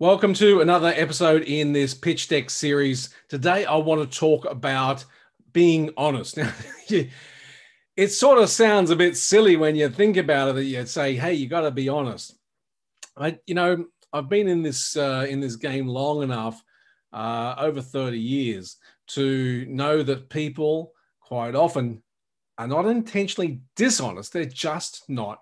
Welcome to another episode in this pitch deck series. Today, I want to talk about being honest. Now, it sort of sounds a bit silly when you think about it that you say, "Hey, you got to be honest." I've been in this game long enough, over 30 years, to know that people quite often are not intentionally dishonest. They're just not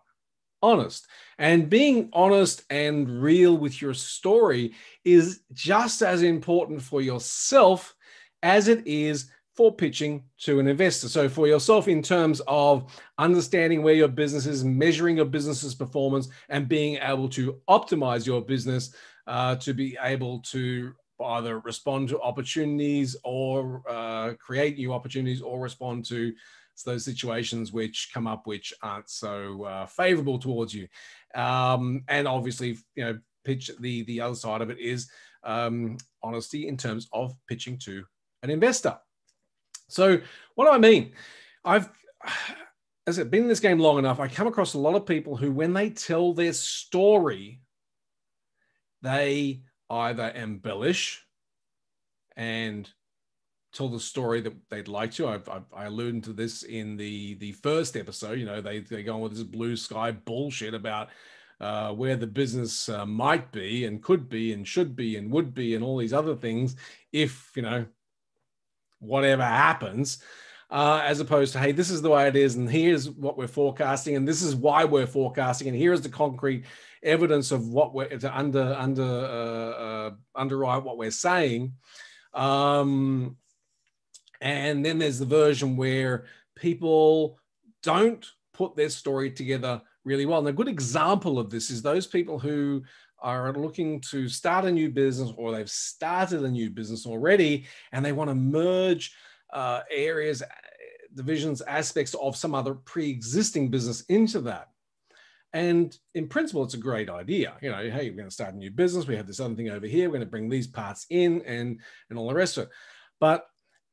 honest. And being honest and real with your story is just as important for yourself as it is for pitching to an investor. So for yourself, in terms of understanding where your business is, measuring your business's performance, and being able to optimize your business to be able to either respond to opportunities or create new opportunities, or respond to those situations which come up which aren't so favorable towards you. And obviously, pitch the other side of it is honesty in terms of pitching to an investor. So what do I mean? As I've been in this game long enough, I come across a lot of people who, when they tell their story, they either embellish and tell the story that they'd like to. I alluded to this in the first episode. They go on with this blue sky bullshit about where the business might be and could be and should be and would be and all these other things if, whatever happens, as opposed to, hey, this is the way it is and here's what we're forecasting and this is why we're forecasting and here's the concrete evidence of what we're to underwrite what we're saying. And then there's the version where people don't put their story together really well. And a good example of this is those people who are looking to start a new business, or they've started a new business already, and they want to merge areas, divisions, aspects of some other pre-existing business into that. And in principle, it's a great idea. Hey, we're going to start a new business. We have this other thing over here. We're going to bring these parts in and all the rest of it. But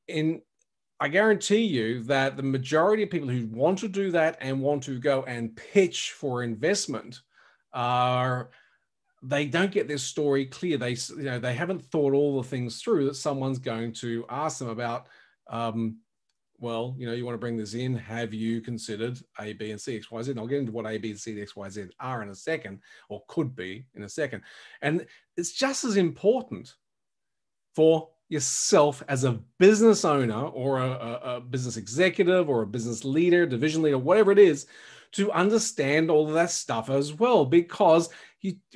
I guarantee you that the majority of people who want to do that and want to go and pitch for investment they don't get their story clear. They haven't thought all the things through that someone's going to ask them about. You want to bring this in. Have you considered A, B, and C, X, Y, Z? And I'll get into what A, B, C, X, Y, Z are in a second, or could be in a second. And it's just as important for yourself as a business owner or a business executive or a business leader, division leader, whatever it is, to understand all of that stuff as well, because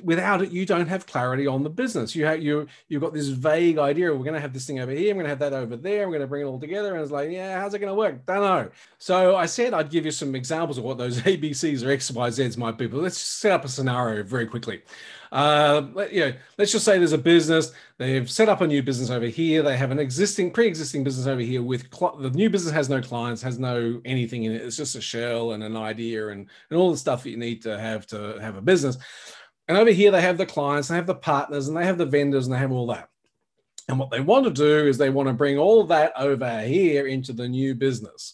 without it, you don't have clarity on the business. You've got this vague idea. We're going to have this thing over here. I'm going to have that over there. I'm going to bring it all together. And it's like, yeah, how's it going to work? Don't know. So I said I'd give you some examples of what those ABCs or XYZs might be. But let's set up a scenario very quickly. Let's just say there's a business. They've set up a new business over here. They have an pre-existing business over here with the new business has no clients, has no anything in it. It's just a shell and an idea and all the stuff that you need to have a business. And over here, they have the clients, they have the partners, and they have the vendors, and they have all that. And what they want to do is they want to bring all that over here into the new business.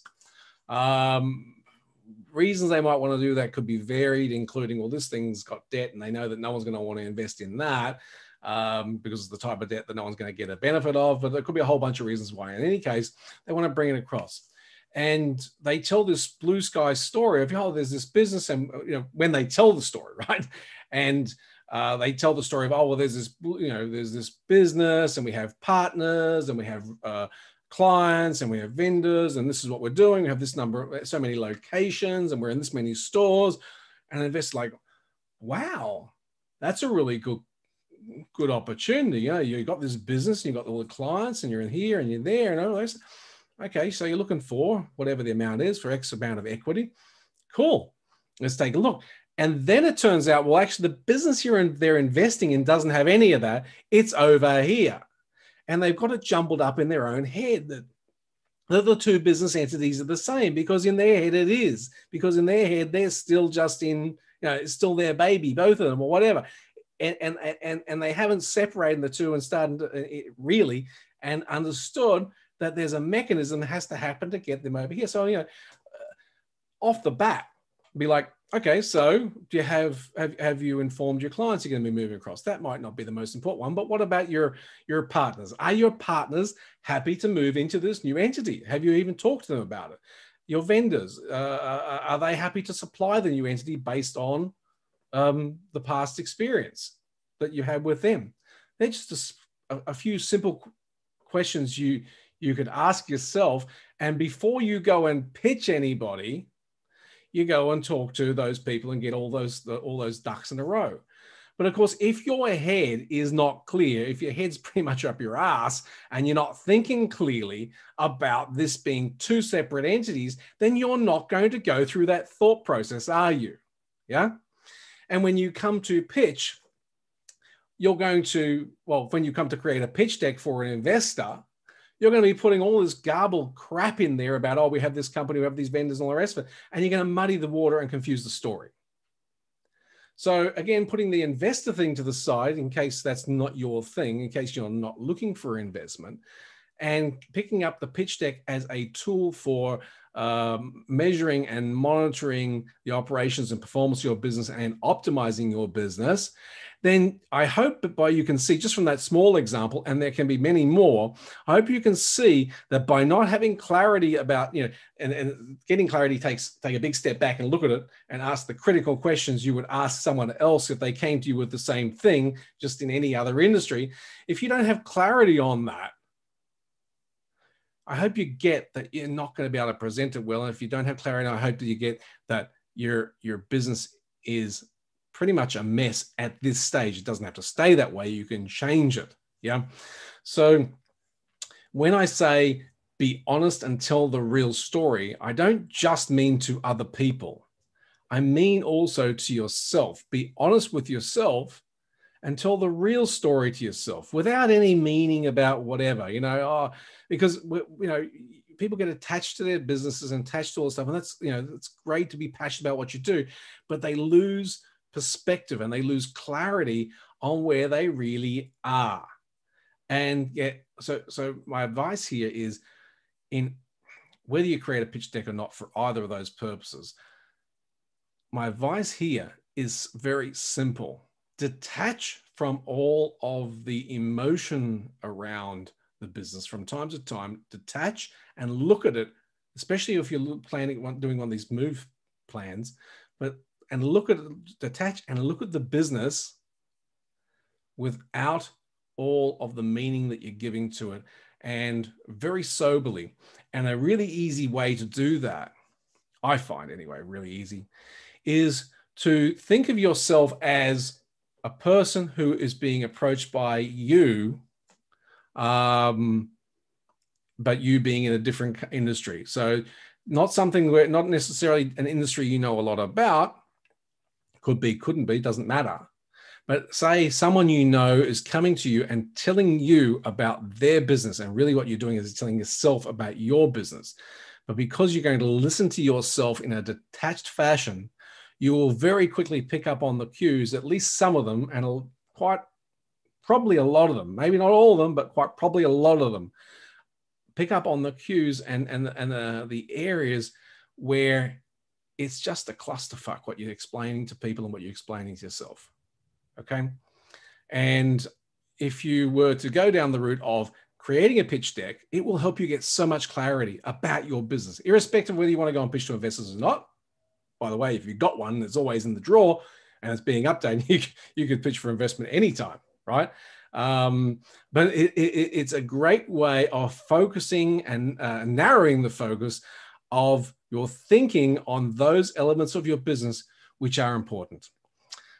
Reasons they might want to do that could be varied, including, well, this thing's got debt, and they know that no one's going to want to invest in that because it's the type of debt that no one's going to get a benefit of. But there could be a whole bunch of reasons why. In any case, they want to bring it across. And they tell this blue sky story of, there's this business, and when they tell the story, right? And they tell the story of, there's this business, and we have partners, and we have clients, and we have vendors, and this is what we're doing. We have this number, so many locations, and we're in this many stores. And an investor's like, wow, that's a really good opportunity. You've got this business, and you've got all the clients, and you're in here, and you're there, and all this. Okay, so you're looking for whatever the amount is for X amount of equity. Cool. Let's take a look. And then it turns out, well, actually, the business they're investing in doesn't have any of that. It's over here. And they've got it jumbled up in their own head that the two business entities are the same, because in their head it is. Because in their head, they're still just it's still their baby, both of them, or whatever. And they haven't separated the two and started really and understood that there's a mechanism that has to happen to get them over here. So, off the bat, be like, Okay, so do you have you informed your clients you're going to be moving across? That might not be the most important one, but what about your partners? Are your partners happy to move into this new entity? Have you even talked to them about it? Your vendors, are they happy to supply the new entity based on the past experience that you had with them? They're just a few simple questions you could ask yourself, and before you go and pitch anybody, you go and talk to those people and get all those ducks in a row. But of course, if your head is not clear, if your head's pretty much up your ass and you're not thinking clearly about this being two separate entities, then you're not going to go through that thought process, are you? Yeah. And when you come to pitch, you're going to, well, when you come to create a pitch deck for an investor, you're going to be putting all this garbled crap in there about, oh, we have this company, we have these vendors and all the rest of it. And you're going to muddy the water and confuse the story. So again, putting the investor thing to the side in case that's not your thing, in case you're not looking for investment, and picking up the pitch deck as a tool for measuring and monitoring the operations and performance of your business and optimizing your business, then I hope that by you can see just from that small example, and there can be many more, I hope you can see that by not having clarity about, and getting clarity take a big step back and look at it and ask the critical questions you would ask someone else if they came to you with the same thing, just in any other industry. If you don't have clarity on that, I hope you get that you're not going to be able to present it well. And if you don't have clarity, I hope that you get that your business is pretty much a mess at this stage. It doesn't have to stay that way. You can change it. Yeah. So when I say be honest and tell the real story, I don't just mean to other people. I mean also to yourself. Be honest with yourself and tell the real story to yourself without any meaning about whatever, because, people get attached to their businesses and attached to all this stuff. And that's, it's great to be passionate about what you do, but they lose perspective and they lose clarity on where they really are. And so my advice here is, in whether you create a pitch deck or not for either of those purposes, my advice here is very simple. Detach from all of the emotion around the business from time to time. Detach and look at it, especially if you're doing one of these move plans, detach and look at the business without all of the meaning that you're giving to it, and very soberly. And a really easy way to do that, I find anyway, really easy, is to think of yourself as a person who is being approached by you, but you being in a different industry. So not necessarily an industry you know a lot about, could be, couldn't be, doesn't matter. But say someone you know is coming to you and telling you about their business, and really what you're doing is telling yourself about your business. But because you're going to listen to yourself in a detached fashion, you will very quickly pick up on the cues, at least some of them, and quite probably a lot of them, maybe not all of them, but quite probably a lot of them, pick up on the cues and the areas where it's just a clusterfuck what you're explaining to people and what you're explaining to yourself. Okay. And if you were to go down the route of creating a pitch deck, it will help you get so much clarity about your business, irrespective of whether you want to go and pitch to investors or not. By the way, if you've got one, it's always in the drawer and it's being updated. You could pitch for investment anytime, right? But it's a great way of focusing and narrowing the focus of your thinking on those elements of your business which are important.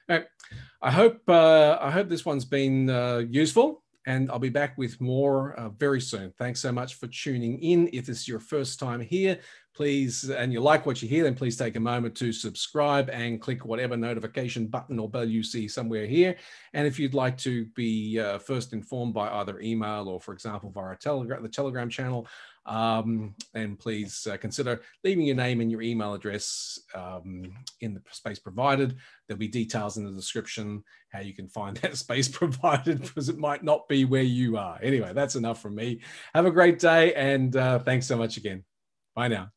Right. I hope this one's been useful, and I'll be back with more very soon. Thanks so much for tuning in. If this is your first time here, please, and you like what you hear, then please take a moment to subscribe and click whatever notification button or bell you see somewhere here. And if you'd like to be first informed by either email or, for example, via the Telegram channel, then please consider leaving your name and your email address in the space provided. There'll be details in the description how you can find that space provided, because it might not be where you are. Anyway, that's enough from me. Have a great day, and thanks so much again. Bye now.